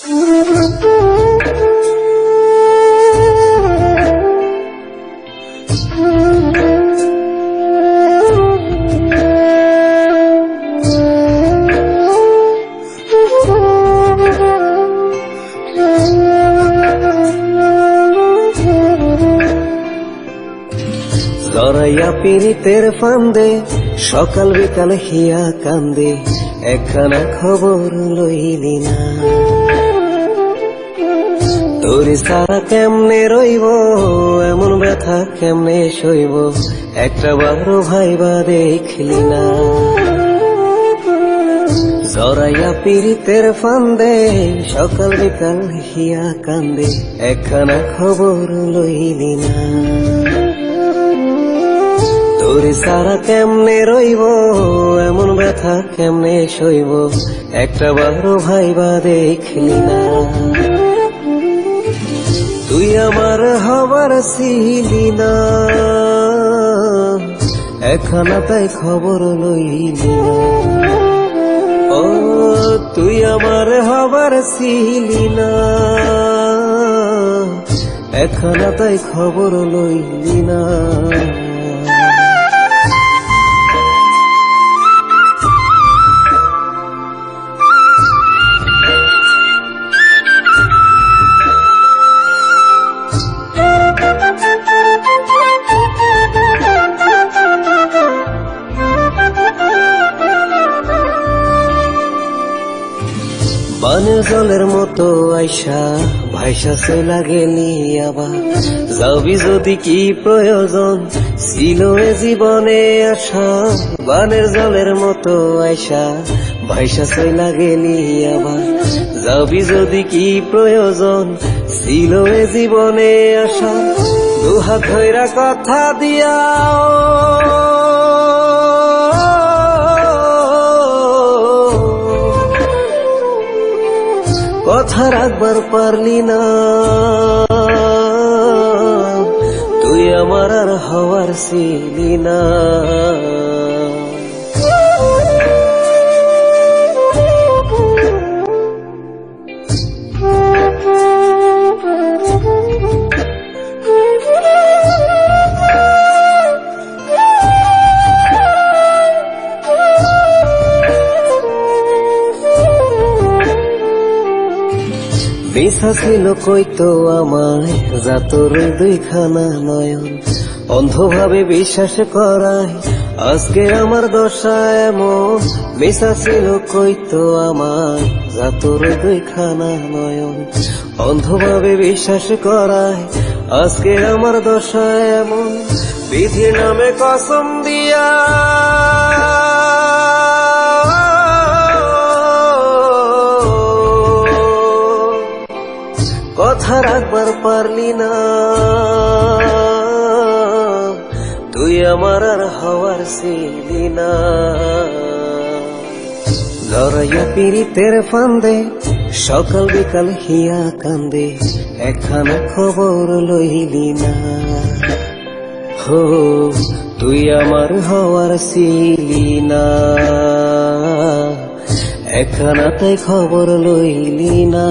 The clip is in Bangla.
জড়াইয়া পীড়িতের ফান্দে সকাল বিকাল হিয়া কান্দে, একখানা খবর লইলি না। তোরে সারা কেমনে রইব, এমন ব্যথা কেমনে সইব, একটা বারো ভাইবা দেখলি না। জড়াইয়া পীড়িতের ফান্দে সকাল বিকাল হিয়া কান্দে, একখানা খবর লইলি না। তোরে সারা কেমনে রইব, এমন ব্যথা কেমনে সইব, একটা বারো ভাইবা দেখলি না। তুই আমার হবার ছিলি না, একখানা তাই খবর লইলি না। ও তুই আমার হবার ছিলি না, একখানা তাই খবর লইলি না। বানের জলের মতো আইসা ভাইসা চলা গেলি আবার, যাবি যদি কি প্রয়োজন ছিল এ জীবনে আসা। বানের জলের মতো আইসা ভাইসা চলা গেলি আবার, যাবি যদি কি প্রয়োজন ছিল এ জীবনে আসা। দুহাত ধইরা কথা দিয়া কথা রাখবার পারলি না, তুই আমার আর হওয়ার ছিলি না। মিছা ছিল কইতো আমায় জাতর দুইখানা নয়ন, অন্ধভাবে বিশ্বাস করায় আজকে আমার দশা এমন। মিছা ছিল কইতো আমায় জাতর দুইখানা নয়ন, অন্ধভাবে বিশ্বাস করায় আজকে আমার দশা এমন। বিধির নামে কসম দিয়া কথা রাখবার পারলি না, তুই আমার আর হওয়ার ছিলি না। জড়াইয়া পীড়িতের ফান্দে সকাল বিকাল হিয়া কান্দে, একখানা খবর লইলি না। হো তুই আমার হওয়ার ছিলি না, একখানা তাই খবর লইলি না।